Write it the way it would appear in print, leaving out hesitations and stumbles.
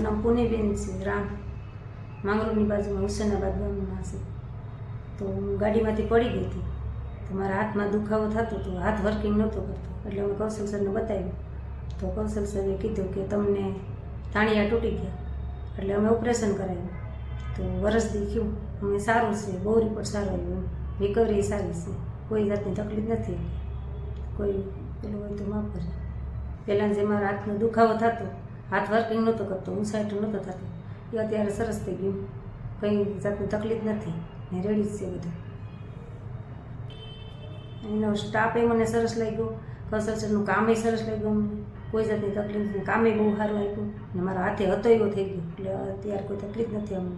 મારું નામ પુનીબેન છે, રામ માંગરોળની બાજુમાં હુસેનાબાદ ગામમાં છે. તો હું ગાડીમાંથી પડી ગઈ હતી, તો મારા હાથમાં દુખાવો થતો હતો, હાથ વર્કિંગ નહોતો કરતો. એટલે અમે કૌશલ સરને બતાવ્યું, તો કૌશલ સરે કીધું કે તમને તાણિયા તૂટી ગયા, એટલે અમે ઓપરેશન કરાવ્યું. તો વરસ થયું, અમે સારું છે, બહુ રિપોર્ટ સારો આવ્યો, રિકવરી સારી છે, કોઈ જાતની તકલીફ નથી. કોઈ પેલું હોય તો માફ કરે. પહેલાં જે મારા હાથનો દુખાવો થતો, હાથ વર્કિંગ નહોતો કરતો, ઊંચાઈટ નહોતો થતો, એ અત્યારે સરસ થઈ ગયું, કંઈ જાતની તકલીફ નથી ને રેડી જ છે બધું. એનો સ્ટાફ એ મને સરસ લાગ્યો, કૌશલ સરનું કામે સરસ લાગ્યું અમને, કોઈ જાતની તકલીફ નહીં, કામે બહુ સારું આપ્યું ને મારા હાથે હતો એવો થઈ ગયો, એટલે અત્યારે કોઈ તકલીફ નથી અમને.